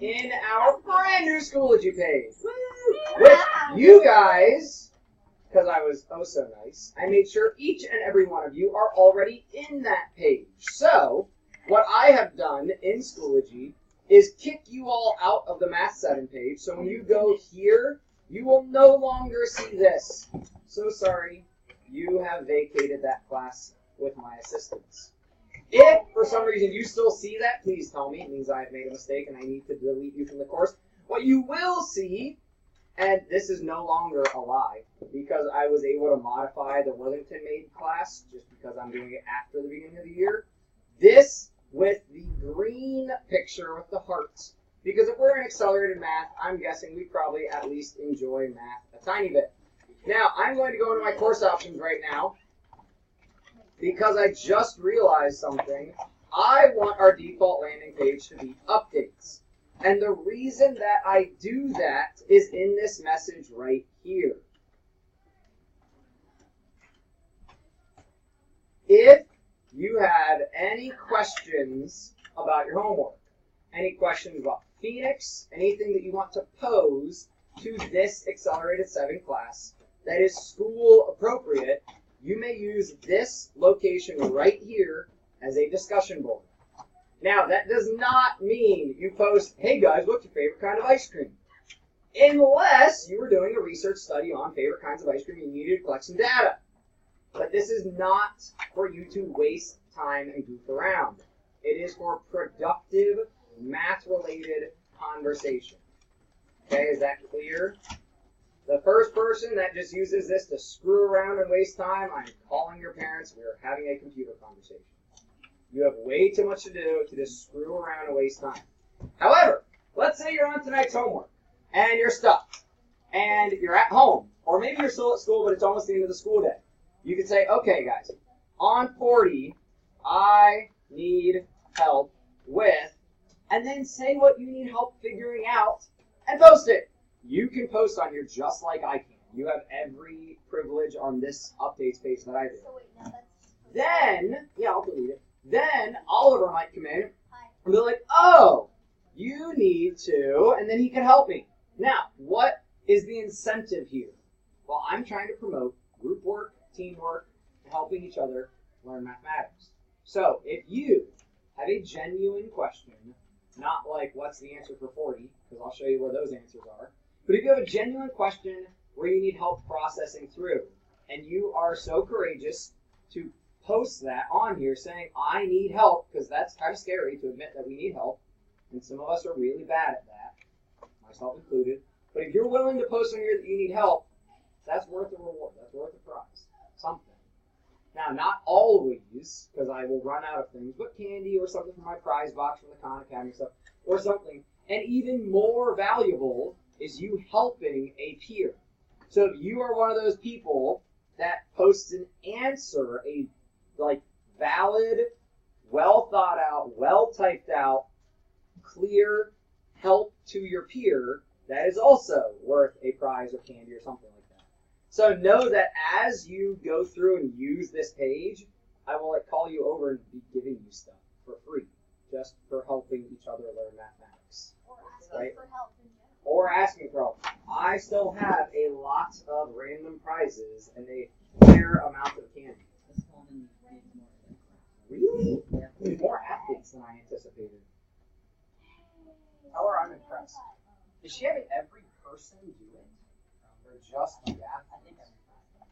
in our brand new Schoology page. With you guys, because I was oh so nice, I made sure each and every one of you are already in that page. So, what I have done in Schoology is kick you all out of the Math 7 page. So when you go here, you will no longer see this. So sorry, you have vacated that class with my assistance. If, for some reason, you still see that, please tell me. It means I have made a mistake and I need to delete you from the course. What you will see, and this is no longer a lie, because I was able to modify the Worthington-made class, just because I'm doing it after the beginning of the year, this with the green picture with the hearts. Because if we're in accelerated math, I'm guessing we probably at least enjoy math a tiny bit. Now, I'm going to go into my course options right now, because I just realized something. I want our default landing page to be updates. And the reason that I do that is in this message right here. If you have any questions about your homework, any questions about Phoenix, anything that you want to pose to this Accelerated 7 class that is school appropriate, you may use this location right here as a discussion board. Now, that does not mean you post, hey guys, what's your favorite kind of ice cream? Unless you were doing a research study on favorite kinds of ice cream and you needed to collect some data. But this is not for you to waste time and goof around. It is for productive, math-related conversation. Okay, is that clear? The first person that just uses this to screw around and waste time, I'm calling your parents. We're having a computer conversation. You have way too much to do to just screw around and waste time. However, let's say you're on tonight's homework, and you're stuck, and you're at home, or maybe you're still at school, but it's almost the end of the school day. You could say, okay, guys, on 40, I need help with, and then say what you need help figuring out, and post it. You can post on here just like I can. You have every privilege on this updates page that I do. So wait, now that's... Then, yeah, I'll delete it. Then Oliver might come in and be like, oh, you need to, and then he can help me. Now, what is the incentive here? Well, I'm trying to promote group work, teamwork, and helping each other learn mathematics. So if you have a genuine question, not like what's the answer for 40, because I'll show you where those answers are, but if you have a genuine question where you need help processing through, and you are so courageous to post that on here saying, I need help, because that's kind of scary to admit that we need help, and some of us are really bad at that, myself included. But if you're willing to post on here that you need help, that's worth a reward. That's worth a prize. Something. Now, not always, because I will run out of things, but candy or something from my prize box from the Khan Academy stuff, or something. And even more valuable is you helping a peer. So if you are one of those people that posts an answer, a valid, well thought out, well typed out, clear help to your peer, that is also worth a prize or candy or something like that. So know that as you go through and use this page, I will call you over and be giving you stuff for free, just for helping each other learn mathematics. Or asking for help in general. Or asking for help. I still have a lot of random prizes and a fair amount of candy. Really? Yeah. There's more athletes than I anticipated. Tell her I'm impressed. Is she having every person do it? Or just the athletes? I think every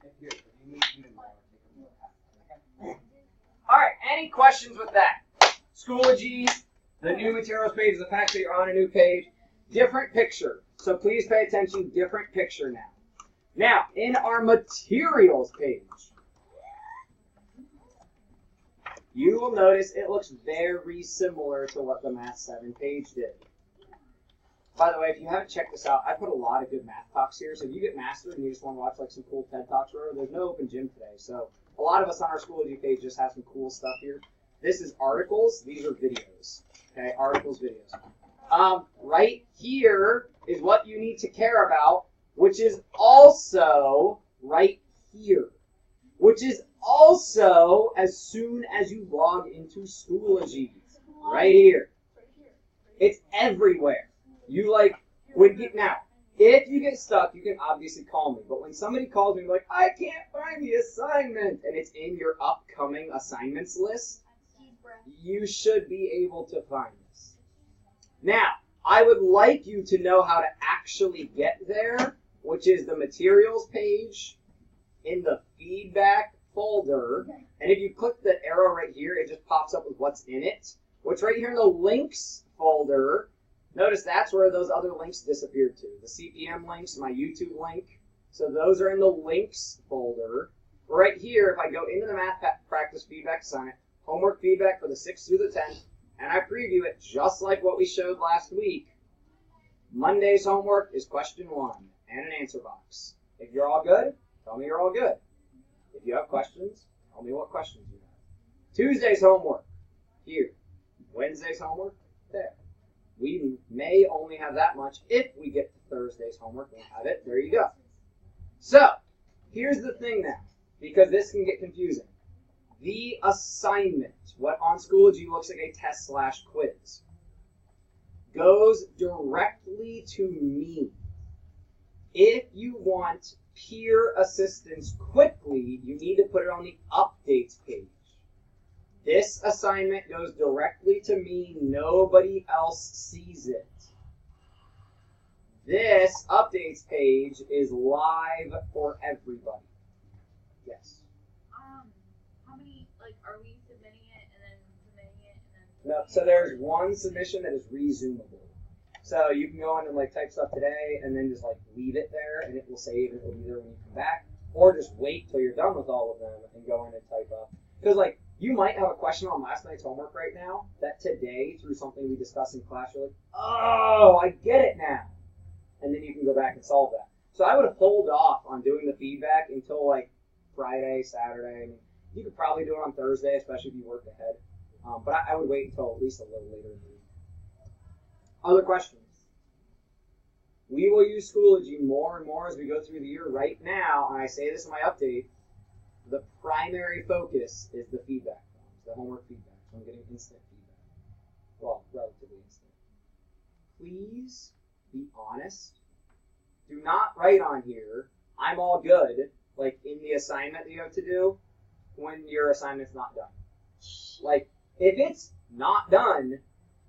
person. If you need more, take more athletes. Alright, any questions with that? Schoology, the new materials page is the fact that you're on a new page. Different picture. So please pay attention, different picture now. Now, in our materials page, you will notice it looks very similar to what the Math 7 page did. By the way, if you haven't checked this out, I put a lot of good math talks here. So if you get mastered and you just want to watch like some cool TED Talks, there's no open gym today. So a lot of us on our Schoology page just have some cool stuff here. This is articles. These are videos. Okay, articles, videos. Right here is what you need to care about, which is also right here. Which is also as soon as you log into Schoology. Right here. It's everywhere. You now, if you get stuck, you can obviously call me. But when somebody calls me like, I can't find the assignment, and it's in your upcoming assignments list, you should be able to find this. Now, I would like you to know how to actually get there, which is the materials page in the feedback folder. And if you click the arrow right here, it just pops up with what's in it. Which right here in the links folder, notice that's where those other links disappeared to. The CPM links, my YouTube link. So those are in the links folder. Right here, if I go into the math practice feedback assignment, homework feedback for the 6th through the 10th, and I preview it just like what we showed last week. Monday's homework is question 1 and an answer box. If you're all good, tell me you're all good. If you have questions, tell me what questions you have. Tuesday's homework, here. Wednesday's homework, there. We may only have that much. If we get to Thursday's homework, we have it. There you go. So, here's the thing now, because this can get confusing. The assignment, what on Schoology looks like a test/quiz, goes directly to me. If you want peer assistance quickly, you need to put it on the updates page. This assignment goes directly to me. Nobody else sees it. This updates page is live for everybody. Yes? How many, are we submitting it and then submitting it and then... No, so there's one submission that is resumable. So you can go in and type stuff today and then just leave it there and it will save and it will be there when you come back. Or just wait till you're done with all of them and go in and type up. Because you might have a question on last night's homework right now that today, through something we discussed in class, you're like, oh, I get it now. And then you can go back and solve that. So I would hold off on doing the feedback until Friday, Saturday. I mean, you could probably do it on Thursday, especially if you worked ahead. But I would wait until at least a little later in the week. Other questions? We will use Schoology more and more as we go through the year. Right now, and I say this in my update, the primary focus is the feedback forms, the homework feedback. So I'm getting instant feedback. Well, relatively instant. Please be honest. Do not write on here, I'm all good, in the assignment that you have to do, when your assignment's not done. If it's not done,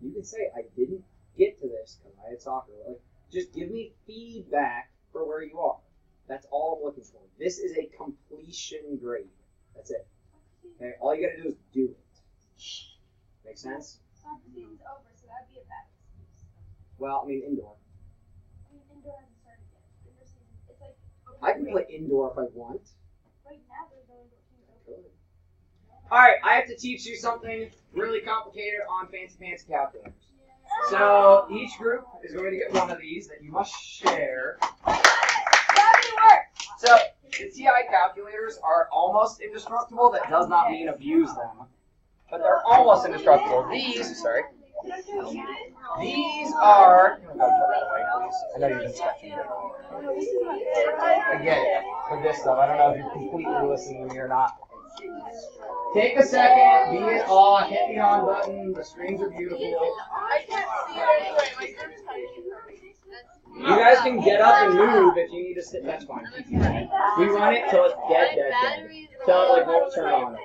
you can say, I didn't get to this because I had soccer. Just give me feedback for where you are. That's all I'm looking for. This is a completion grade. That's it. Okay, all you gotta do is do it. Make sense? Soccer season's over, so that'd be a bad excuse. Well, I mean indoor. Indoor hasn't started yet. Indoor season, it's I can play indoor if I want. Right now, there's no indoor season. Alright, I have to teach you something really complicated on fancy calculators. So each group is going to get one of these that you must share. So the TI calculators are almost indestructible. That does not mean abuse them, but they're almost indestructible. These are. I know you've been sketching. Again, for this stuff, I don't know if you're completely listening to me or not. Take a second, be it all, hit the on button. The screens are beautiful. I can't see it anyway. My screen's tiny. You guys can get up and move if you need to sit. That's fine. We run it till it's dead. Till it won't turn on.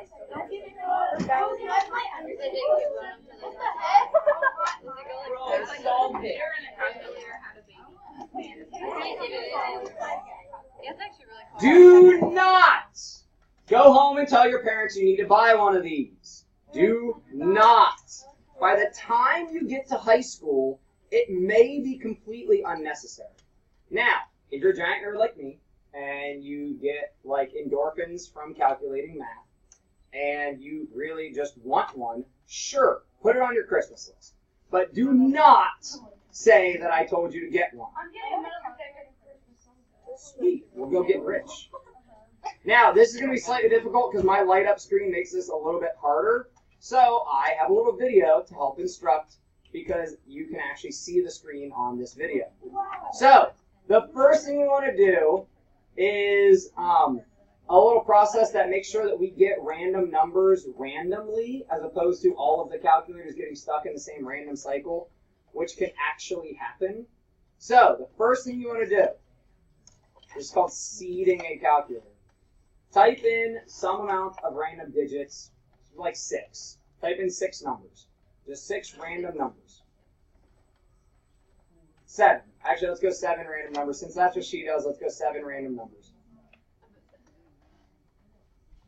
Do not go home and tell your parents you need to buy one of these. Do not. By the time you get to high school, it may be completely unnecessary. Now, if you're a giant nerd like me, and you get endorphins from calculating math, and you really just want one, sure, put it on your Christmas list. But do not say that I told you to get one. I'm getting a middle finger for Christmas. Sweet, we'll go get rich. Now, this is going to be slightly difficult because my light-up screen makes this a little bit harder. So I have a little video to help instruct because you can actually see the screen on this video. So the first thing we want to do is a little process that makes sure that we get random numbers randomly as opposed to all of the calculators getting stuck in the same random cycle. which can actually happen. So the first thing you want to do is called seeding a calculator. Type in some amount of random digits, like 6. Type in 6 numbers. Just 6 random numbers. 7. Actually, let's go 7 random numbers. Since that's what she does, let's go 7 random numbers.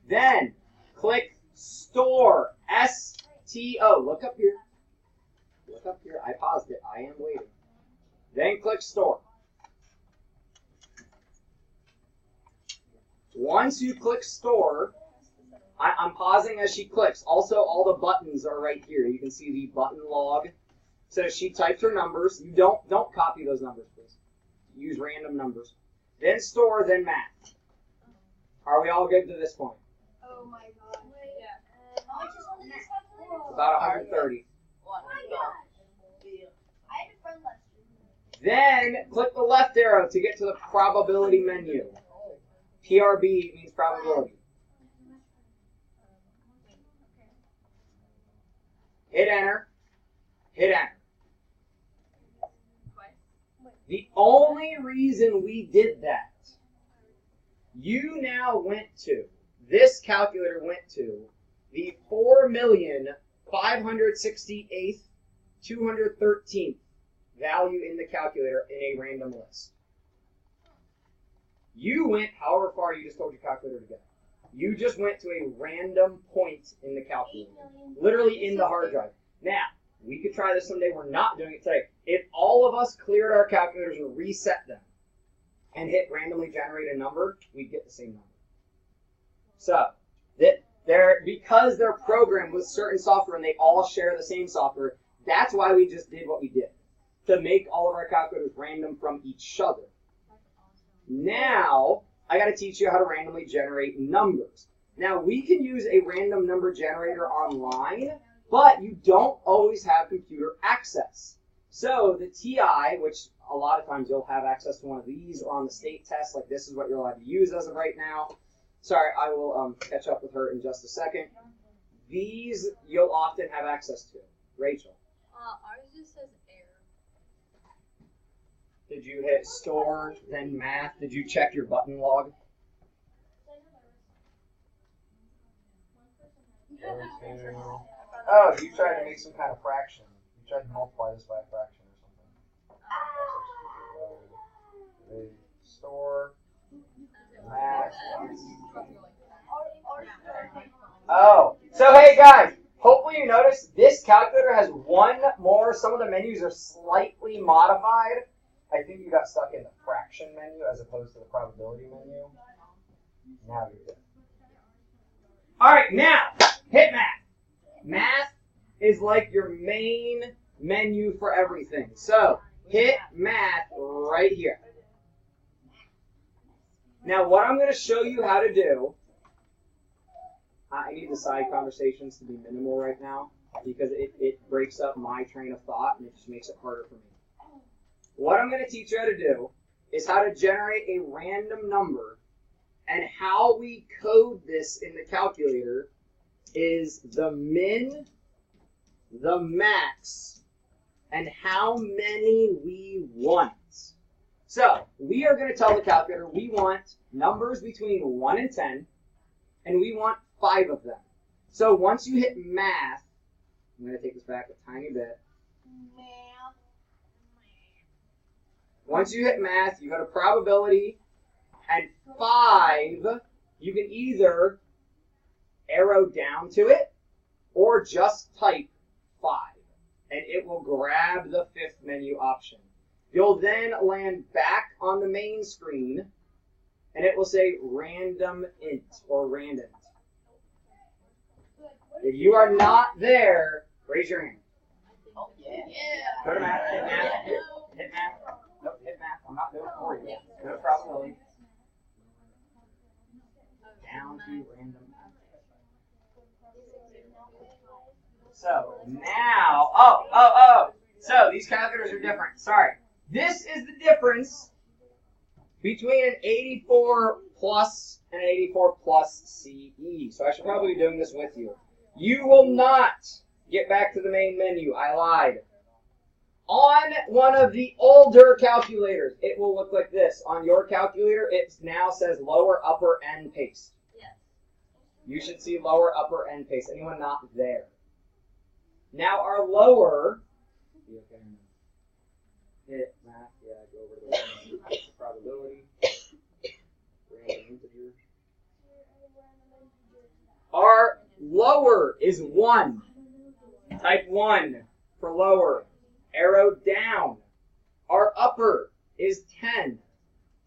Then, click Store. S-T-O. Look up here. Look up here. I paused it. I am waiting. Then click Store. Once you click Store, I'm pausing as she clicks. Also, all the buttons are right here. You can see the button log. So she types her numbers. You don't copy those numbers, please. Use random numbers. Then Store, then Math. Are we all good to this point? Oh my god. Yeah. How much is one of these calculators? About 130. Oh my gosh. I had a friend last year. Then click the left arrow to get to the probability menu. PRB means probability. Hit enter. Hit enter. The only reason we did that, you now went to, this calculator went to the 4,568,213th value in the calculator in a random list. You went however far you just told your calculator to go. You just went to a random point in the calculator, literally in the hard drive. Now, we could try this someday. We're not doing it today. If all of us cleared our calculators and reset them and hit randomly generate a number, we'd get the same number. So, because they're programmed with certain software and they all share the same software, that's why we just did what we did, to make all of our calculators random from each other. Now, I got to teach you how to randomly generate numbers. Now, we can use a random number generator online, but you don't always have computer access. So the TI, which a lot of times you'll have access to one of these, or on the state test, like this is what you're allowed to use as of right now. Sorry, I will catch up with her in just a second. These you'll often have access to. Rachel. Ours just says error. Did you hit Store, then Math? Did you check your button log? Oh, you tried to make some kind of fraction. You tried to multiply this by a fraction or something. Store, Math. Oh, so hey guys, hopefully you notice this calculator has one more. Some of the menus are slightly modified. I think you got stuck in the fraction menu as opposed to the probability menu. Now you're good. All right, now hit Math. Math is like your main menu for everything. So hit Math right here. Now what I'm going to show you how to do, I need the side conversations to be minimal right now because it breaks up my train of thought and it just makes it harder for me. What I'm going to teach you how to do is how to generate a random number, and how we code this in the calculator is the min, the max, and how many we want. So we are going to tell the calculator we want numbers between 1 and 10, and we want 5 of them. So once you hit Math, I'm going to take this back a tiny bit. Once you hit Math, you go to probability, and 5, you can either arrow down to it or just type 5, and it will grab the 5th menu option. You'll then land back on the main screen, and it will say random int or random. If you are not there, raise your hand. Oh, yeah. Go to Math, hit Math, hit Math. Nope, hit Math. I'm not doing it for you. Go to probability. Down to random. So now, so these calculators are different. Sorry. This is the difference between an 84 plus and an 84 plus CE. So I should probably be doing this with you. You will not get back to the main menu. I lied. On one of the older calculators, it will look like this. On your calculator, it now says lower upper end paste. Yes. You should see lower upper end paste. Anyone not there? Now our lower. Hit math. Yeah, go over to the probability. Random integer. Our lower is 1. Type 1 for lower. Arrow down. Our upper is 10.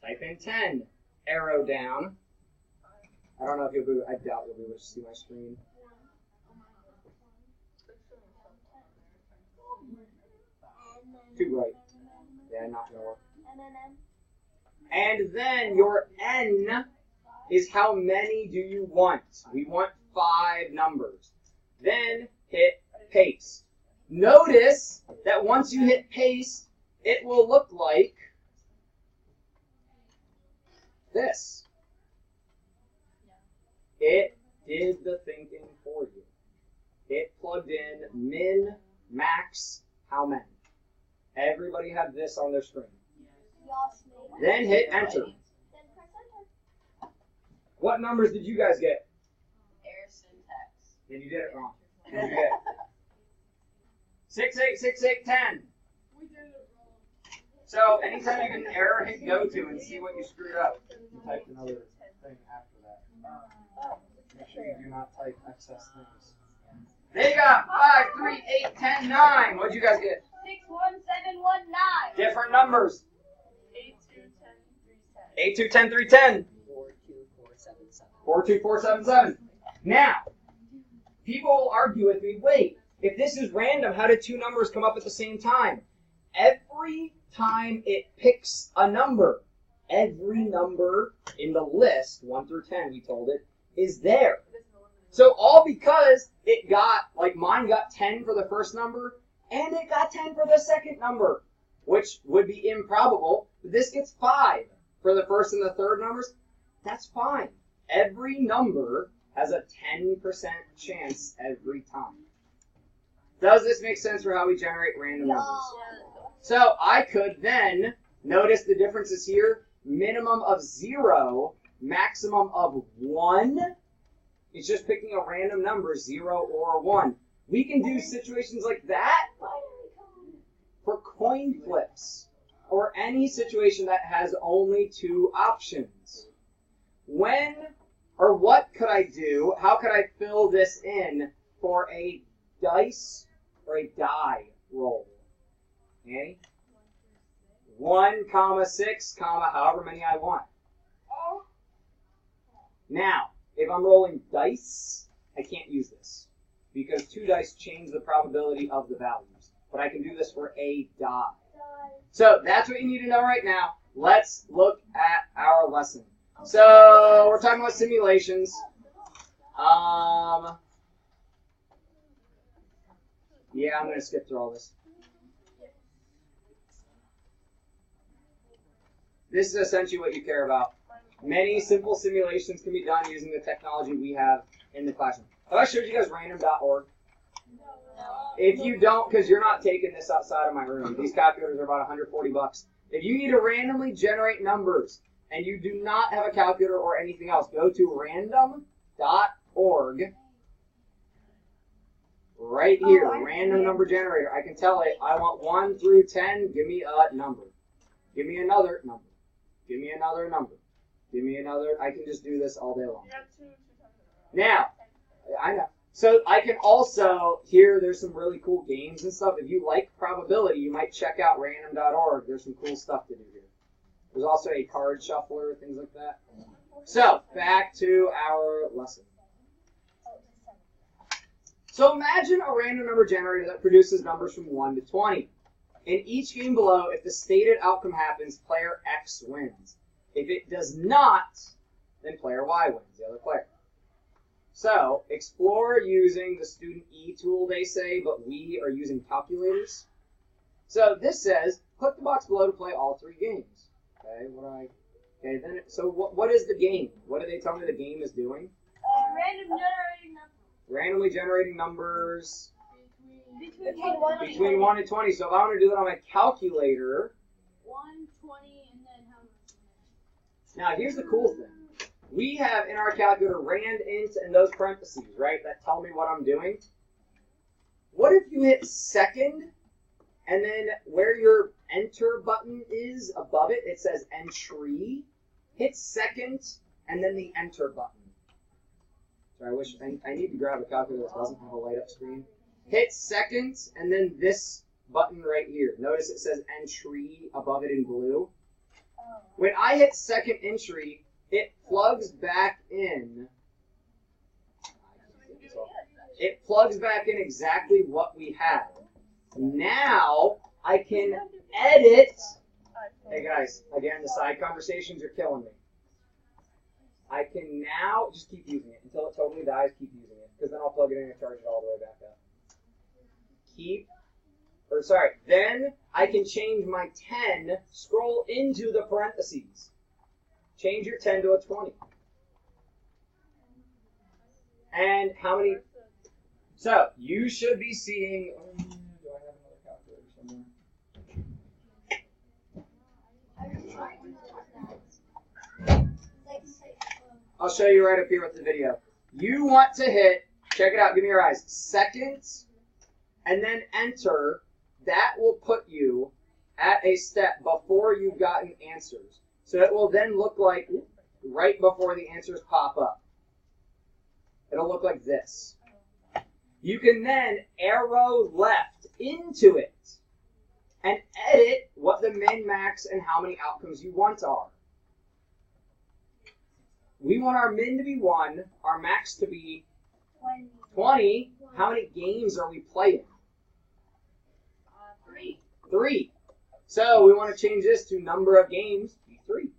Type in 10. Arrow down. I don't know if you'll be, I doubt you'll be able to see my screen. Too bright. Yeah, not gonna work. And then your N is how many do you want? We want 5 numbers. Then hit paste. Notice that once you hit paste, it will look like this. It did the thinking for you. It plugged in min, max, how many. Everybody had this on their screen. Then hit enter. What numbers did you guys get? Error syntax. And you did it wrong. And you get 6, 8, 6, 8, 10. We did it wrong. So anytime you get an error, hit go to and see what you screwed up. You typed another thing after that. Make sure you do not type excess things. They got 5, 3, 8, 10, 9. What'd you guys get? 6, 1, 7, 1, 9. Different numbers. 8, 2, 10, 3, 10. 8, 2, 10, 3, 10. 4, 2, 4, 7, 7. 4, 2, 4, 7, 7. Now, people will argue with me, wait, if this is random, how did 2 numbers come up at the same time? Every time it picks a number, every number in the list, 1 through 10, we told it, is there. So all because it got, like mine got 10 for the first number, and it got 10 for the second number, which would be improbable. But this gets 5 for the first and the third numbers. That's fine. Every number has a 10% chance every time. Does this make sense for how we generate random numbers? So I could then, notice the differences here, minimum of 0, maximum of 1. It's just picking a random number, 0 or 1. We can do situations like that for coin flips or any situation that has only 2 options. When or what could I do? How could I fill this in for a dice or a die roll? Okay? 1, 6, however many I want. Now, if I'm rolling dice, I can't use this because 2 dice change the probability of the values. But I can do this for a die. So that's what you need to know right now. Let's look at our lesson. So we're talking about simulations. Yeah, I'm going to skip through all this. This is essentially what you care about. Many simple simulations can be done using the technology we have in the classroom. Have I showed you guys random.org? If you don't, because you're not taking this outside of my room, these calculators are about 140 bucks. If you need to randomly generate numbers and you do not have a calculator or anything else, go to random.org. Right here, random number generator. I can tell it, I want 1 through 10, give me a number. Give me another number. Give me another number. Give me another. I can just do this all day long. Now, I know. So I can also, here there's some really cool games and stuff. If you like probability, you might check out random.org. There's some cool stuff to do here. There's also a card shuffler, things like that. So, back to our lesson. So imagine a random number generator that produces numbers from 1 to 20. In each game below, if the stated outcome happens, player X wins. If it does not, then player Y wins, the other player. So, explore using the student E tool, they say, but we are using calculators. So this says, click the box below to play all 3 games. Okay, okay, then, so what is the game? What do they tell me the game is doing? Random generating numbers. Randomly generating numbers. Between 1 and 20. So if I want to do that on my calculator. 120 and then how much? Now here's the cool thing. We have in our calculator rand, int, and those parentheses, right, that tell me what I'm doing. What if you hit second, and then where your enter button is above it, it says entry. Hit second, and then the enter button. Sorry, I need to grab a calculator that doesn't have a light up screen. Hit second, and then this button right here. Notice it says entry above it in blue. When I hit second entry, it plugs back in. It plugs back in exactly what we had. Now I can edit. Hey guys, again, the side conversations are killing me. I can now just keep using it until it totally dies. Keep using it, because then I'll plug it in and charge it all the way back up. Then I can change my 10. Scroll into the parentheses. Change your 10 to a 20. And how many? So you should be seeing. Do I have another calculator somewhere? I'll show you right up here with the video. You want to hit, check it out, give me your eyes, second, and then enter. That will put you at a step before you've gotten answers. So it will then look like right before the answers pop up. It'll look like this. You can then arrow left into it and edit what the min, max, and how many outcomes you want are. We want our min to be 1, our max to be 20. How many games are we playing? 3. So we want to change this to number of games, be 3.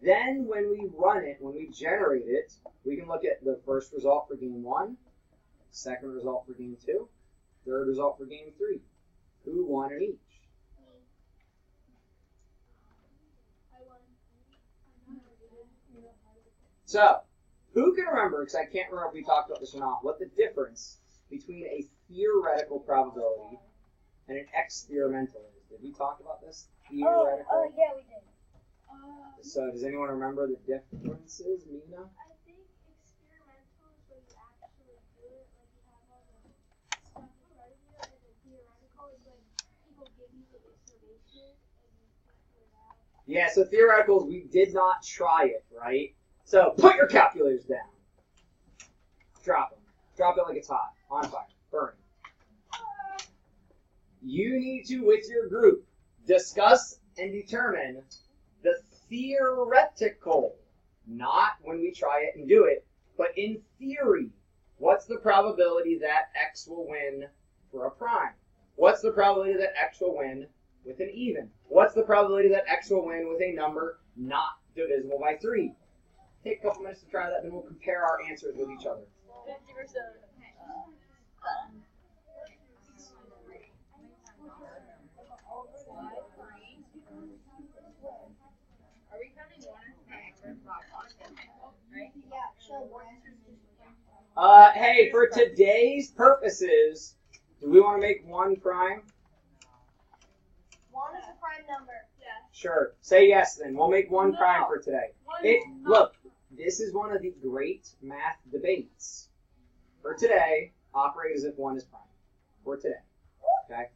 Then when we run it, when we generate it, we can look at the first result for game 1, second result for game 2, third result for game 3. Who won in each? So, who can remember, because I can't remember if we talked about this or not, what the difference between a theoretical probability and an experimental is? Did we talk about this? Theoretical? Yeah, we did. So, does anyone remember the differences, Mina? I think experimental is when you actually do it, like you have all the stuff in front of you, and then theoretical is when people give you the information and you figure it out. Yeah, so theoreticals, we did not try it, right? So, put your calculators down. Drop them. Drop it like it's hot. On fire. Burning. You need to, with your group, discuss and determine the theoretical, not when we try it and do it, but in theory. What's the probability that X will win for a prime? What's the probability that X will win with an even? What's the probability that X will win with a number not divisible by 3? Take a couple minutes to try that, then we'll compare our answers with each other. 50%. Are we counting 1 or 2? Hey, for today's purposes, do we want to make 1 prime? 1 is a prime number. Yeah. Sure. Say yes then. We'll make 1 No. prime for today. Look, this is one of the great math debates. For today, operate as if 1 is prime. For today. Okay?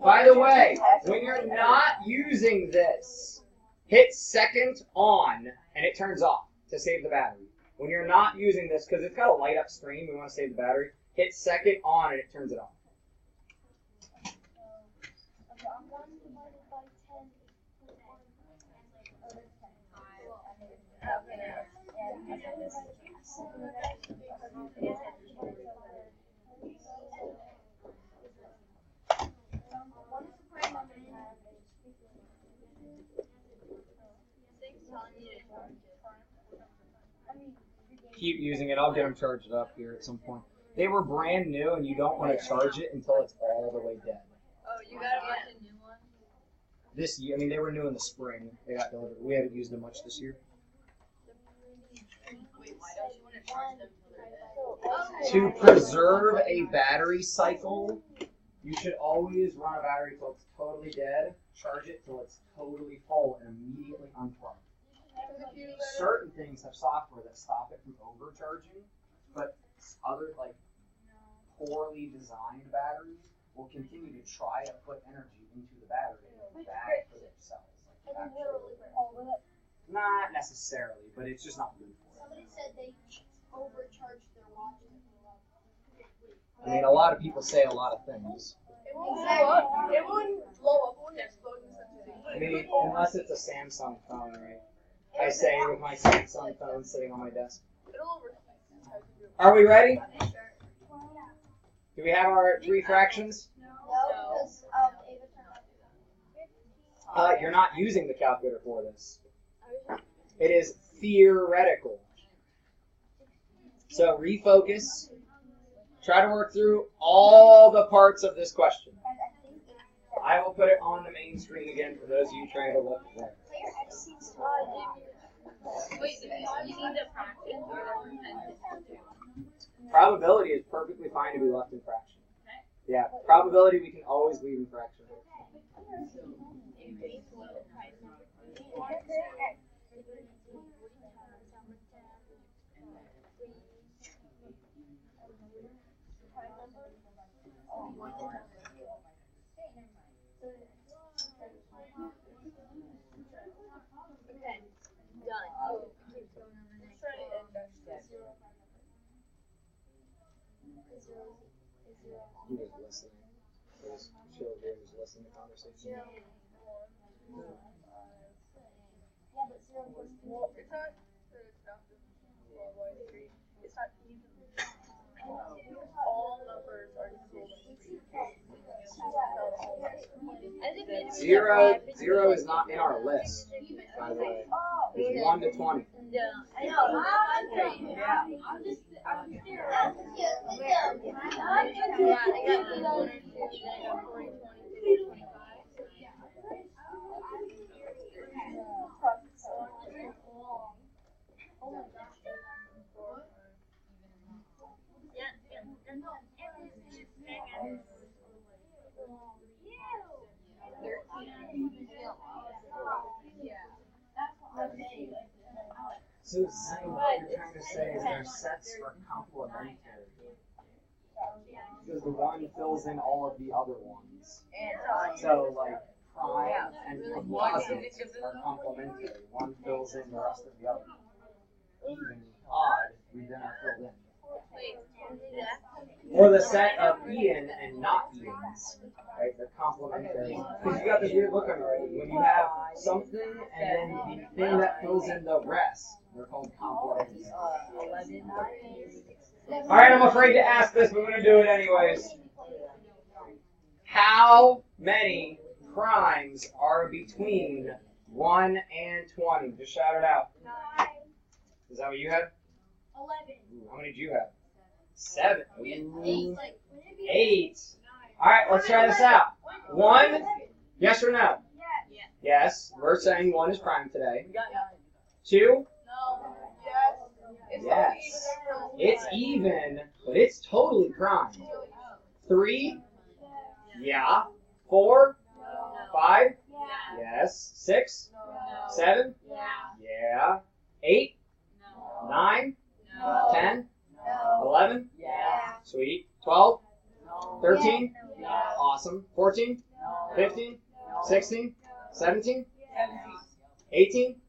By the way, when you're not using this, hit second on and it turns off to save the battery. When you're not using this, because it's got a light up screen, we want to save the battery, hit second on and it turns it off. Keep using it. I'll get them charged up here at some point. They were brand new, and you don't want to charge it until it's all the way dead. Oh, you got a bunch of new ones? this year. I mean, they were new in the spring. They got delivered. We haven't used them much this year. Wait, why don't you want to charge them till To they're dead? preserve a battery cycle, you should always run a battery till it's totally dead, charge it till it's totally full, and immediately unplug. Certain things have software that stop it from overcharging, but other, like, poorly designed batteries will continue to try to put energy into the battery and bad for their cells. Like, actually, not necessarily, but it's just not good for it. Somebody said they overcharged their watch. I mean, a lot of people say a lot of things. It won't blow up. It won't blow up. It won't explode in such a thing. I mean, unless it's a Samsung phone, right? I say with my Samsung phone sitting on my desk. It'll overheat. Are we ready? Do we have our 3 fractions? No, because Ava turned You're not using the calculator for this. It is theoretical. So refocus. Try to work through all the parts of this question. I will put it on the main screen again for those of you trying to look there. Wait, you need the fractions or the percentages? Probability is perfectly fine to be left in fraction. Yeah, probability we can always leave in fraction. He was listening. His children was listening to conversation. All numbers are Zero is not in our list, by the way. It's 1 to 20. So what you're trying to say is their sets are complementary. Because the one fills in all of the other ones. So like prime and composites are complementary. One fills in the rest of the other. Even odd, we then are filled in. Or the set of Ian and not Ians. Right? They're complementary. Because you got this weird look on your face. When you have something and then the thing that fills in the rest, they're called complementary. Alright, I'm afraid to ask this, but we're going to do it anyways. How many primes are between 1 and 20? Just shout it out. 9. Is that what you had? 11. Ooh, how many did you have? 7. Ooh. 8. 8. Alright, let's try this out. 1, yes or no? Yes, we're saying 1 is prime today. 2? No. Yes. Yes. It's even, but it's totally prime. 3? Yeah. 4? 5? Yes. 6? 7? Yeah. 8? 9? 10? 11? Sweet. 12? 13? Awesome. 14? 15? 16? 17? 18?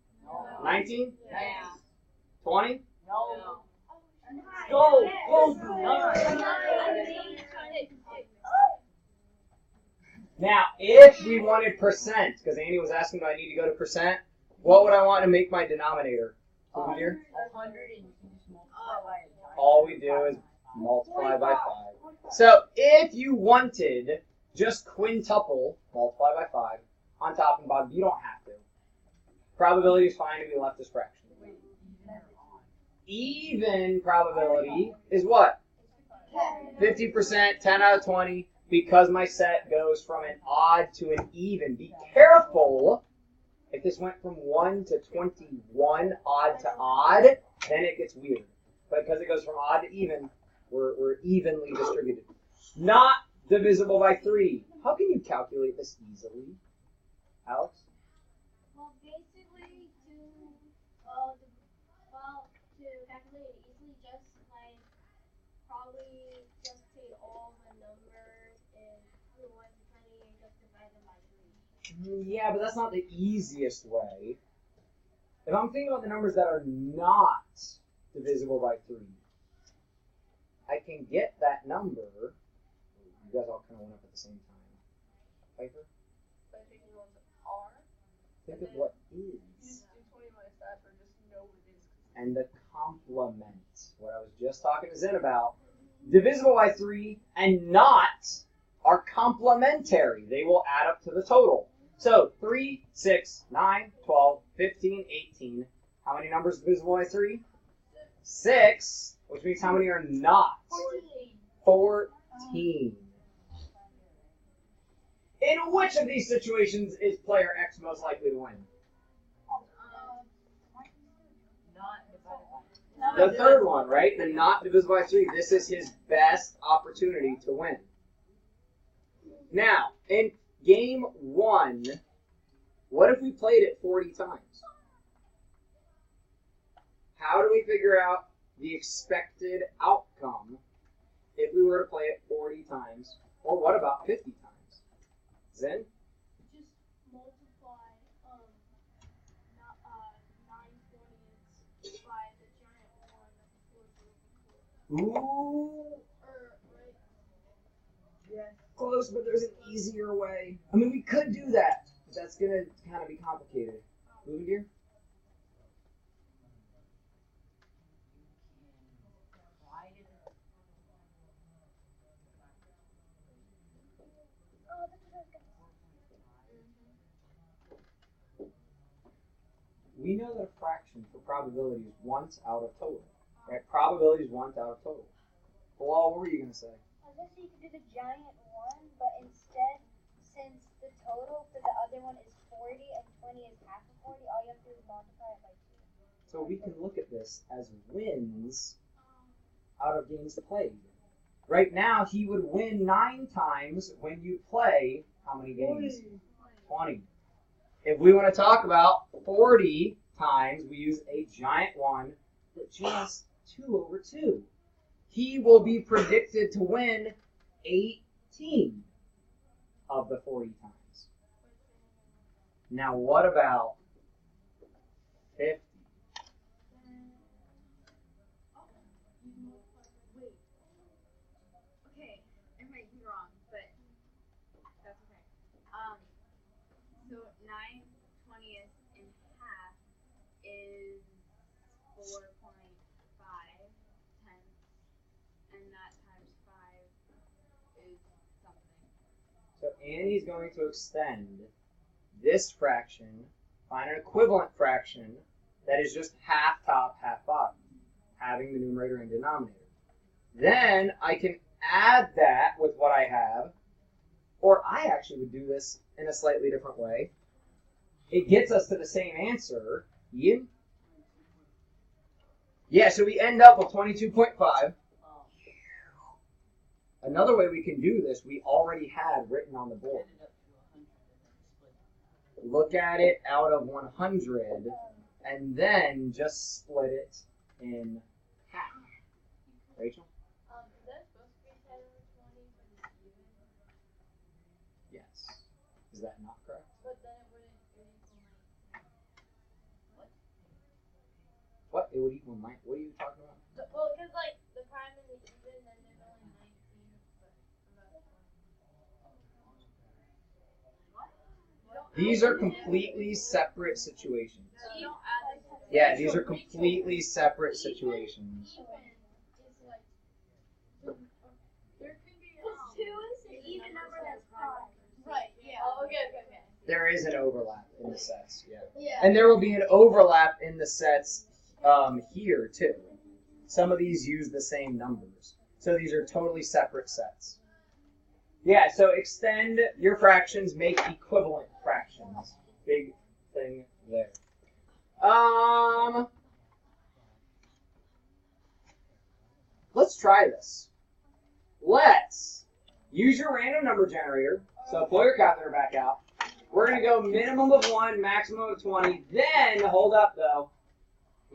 19? 20? Go! Now, if we wanted percent, because Andy was asking, do I need to go to percent? What would I want to make my denominator? Over here? 100 and you can just multiply by it. All we do is multiply by 5. So if you wanted just quintuple, multiply by 5, on top and bottom, you don't have to. Probability is fine to be left as fraction. Even probability is what? 50%, 10 out of 20. because my set goes from an odd to an even. Be careful. If this went from 1 to 21, odd to odd, then it gets weird. But because it goes from odd to even, we're evenly distributed. Not divisible by 3. How can you calculate this easily? Alex? Well, basically, to calculate it easily, just like probably just take all the numbers and the 1 to 20 and just divide them by 3. Yeah, but that's not the easiest way. If I'm thinking about the numbers that are not divisible by 3, I can get that number. You guys all kind of went up at the same time. Piper? Think of what is. And the complement. What I was just talking to Zen about. Divisible by 3 and not are complementary. They will add up to the total. So 3, 6, 9, 12, 15, 18. How many numbers divisible by 3? 6, which means how many are not? 14. In which of these situations is player X most likely to win? The third one, right? The not divisible by 3. This is his best opportunity to win. Now, in game 1, what if we played it 40 times? How do we figure out the expected outcome if we were to play it 40 times? Or what about 50 times? Zen? Just multiply 9/20 by the giant one. Ooh. Right. Yeah, close, but there's an easier way. I mean, we could do that, but that's going to kind of be complicated. Moving gear? We know that a fraction for probability is once out of total. Right? Probability is once out of total. Bilal, what were you going to say? I guess you could do the giant one, but instead, since the total for the other one is 40 and 20 is half of 40, all you have to do is multiply it by 2. So we can look at this as wins out of games played. Right now, he would win 9 times when you play how many games? 20. If we want to talk about 40 times, we use a giant one that just 2/2. He will be predicted to win 18 of the 40 times. Now, what about 50? Wait. Okay, I might be wrong, but that's okay. So 9/20 in half is 4.5 tenths, and that times 5 is something. So Annie's going to extend this fraction, find an equivalent fraction that is just half top, half bottom, having the numerator and denominator. Then I can add that with what I have, or I actually would do this in a slightly different way. It gets us to the same answer. Ian? Yeah, so we end up with 22.5. Another way we can do this, we already had written on the board. Look at it out of 100, and then just split it in half. Rachel? Is that supposed to be 10/20 for the even? Yes. Is that not correct? But then it wouldn't equal 9. What? It would equal 9? What are you talking about? Well, because like the prime and the even, then there's only 19. But These are completely separate situations. So you don't add this. Yeah, these are completely separate situations. even is like there could be 2 is an even number that's prime. right. Yeah. Oh, okay. There is an overlap in the sets, yeah. Yeah. And there will be an overlap in the sets here, too. Some of these use the same numbers. So these are totally separate sets. Yeah, so extend your fractions, make equivalent fractions. Big thing there. Let's try this. Let's use your random number generator. So pull your calculator back out. We're going to go minimum of 1, maximum of 20. Then, hold up though,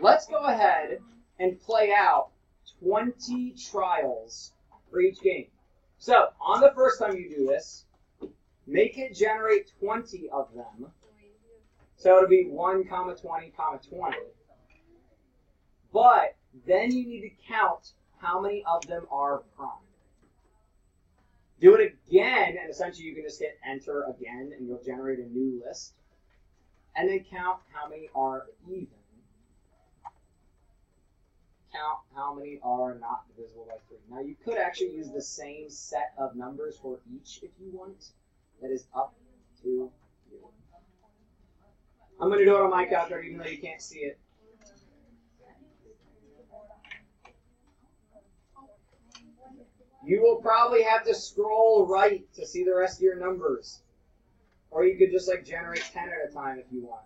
let's go ahead and play out 20 trials for each game. So, on the first time you do this, make it generate 20 of them. So it'll be 1, 20, 20. But then you need to count how many of them are prime. Do it again, and essentially you can just hit enter again, and you'll generate a new list. And then count how many are even. Count how many are not divisible by 3. Now you could actually use the same set of numbers for each if you want. That is up to you. I'm going to do it on my calculator even though you can't see it. You will probably have to scroll right to see the rest of your numbers. Or you could just like generate 10 at a time if you want.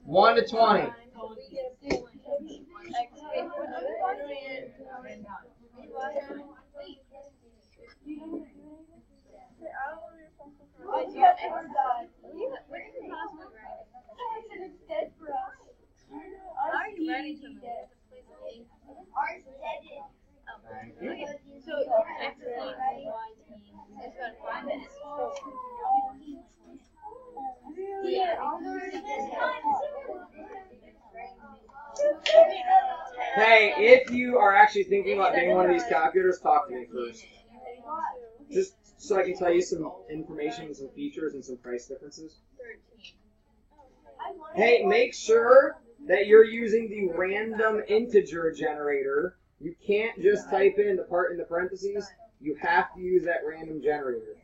One to 20. Hey, if you are actually thinking about getting one of these calculators, talk to me first. Just so I can tell you some information and some features and some price differences. Hey, make sure that you're using the random integer generator. You can't just type in the part in the parentheses. You have to use that random generator.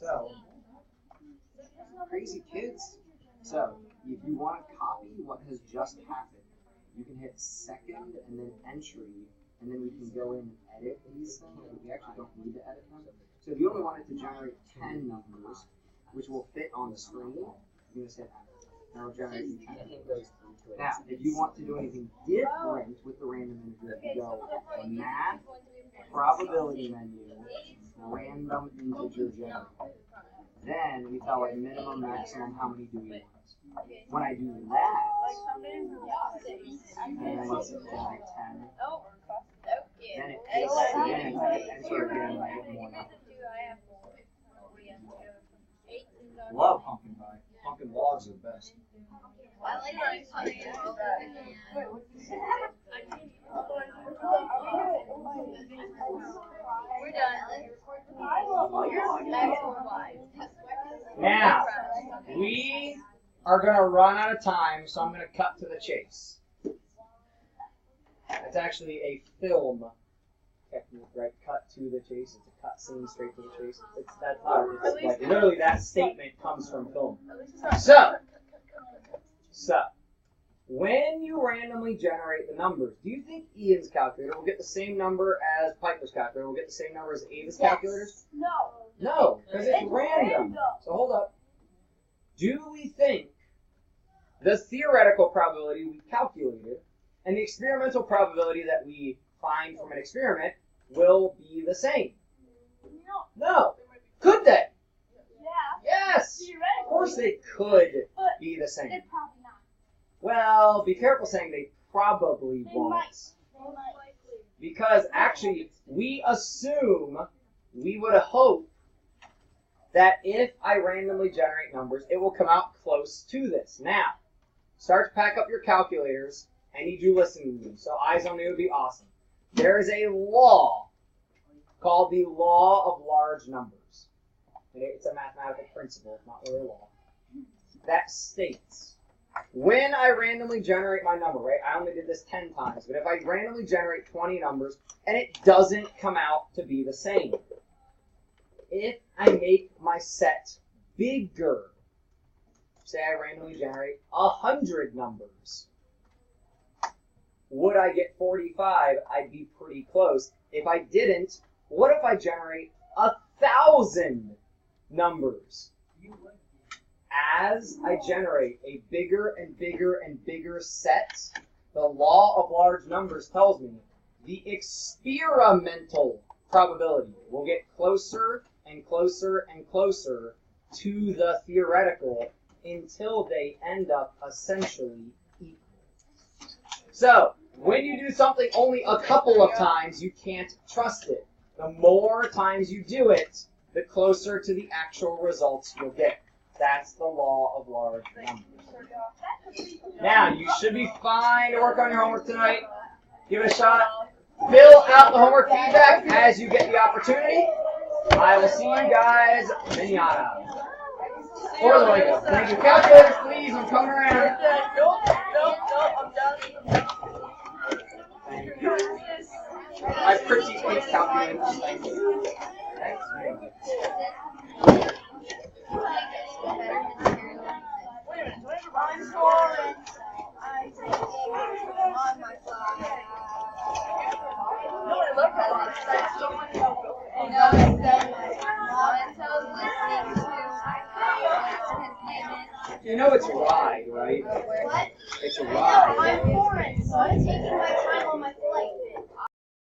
So, crazy kids. So, if you want to copy what has just happened, you can hit second and then entry, and then we can go in and edit these things. We actually don't need to edit them. So if you only wanted to generate 10 numbers, which will fit on the screen, you can just hit enter. Now we'll generate 10. Now, if you want to do anything different with the random integer, you go math, probability menu, random integer generator. Then we tell it minimum, maximum, how many do we want. When I do that, and let's generate 10, then it takes it again, I hit enter again, and I get more numbers. Love pumpkin pie. Pumpkin logs are the best. I like running pumpkin. We're done. Now, we are going to run out of time, so I'm going to cut to the chase. It's actually a film technique, right? Cut to the chase. It's a cut scene straight to the chase. That's how it's like literally that statement comes from film. So, when you randomly generate the numbers, do you think Ian's calculator will get the same number as Piper's calculator? Will get the same number as Ava's calculators? No. No, because it's random. So hold up. Do we think the theoretical probability we calculated and the experimental probability that we find from an experiment will be the same? No. Could they? Yeah. Yes. Of course they could be the same. They're probably not. Well, be careful saying they probably They won't. might. Because actually, we assume, we would hope that if I randomly generate numbers, it will come out close to this. Now, start to pack up your calculators. I need you listening to me, so eyes on me would be awesome. There is a law called the law of large numbers. It's a mathematical principle, not really a law. That states, when I randomly generate my number, right? I only did this 10 times, but if I randomly generate 20 numbers and it doesn't come out to be the same, if I make my set bigger, say I randomly generate 100 numbers, would I get 45? I'd be pretty close. If I didn't, what if I generate 1,000 numbers? As I generate a bigger and bigger and bigger set, the law of large numbers tells me the experimental probability will get closer and closer and closer to the theoretical until they end up essentially equal. So, when you do something only a couple of times, you can't trust it. The more times you do it, the closer to the actual results you'll get. That's the law of large numbers. Now, you should be fine to work on your homework tonight. Give it a shot. Fill out the homework feedback as you get the opportunity. I will see you guys manana. Or the Lego. Thank you. Calculators, please. I'm coming around. Nope, I'm done. Thank you. My pretty face calculators. Thank you. Thanks. You know it's a ride, right? What? It's a ride. I'm foreign, so I'm taking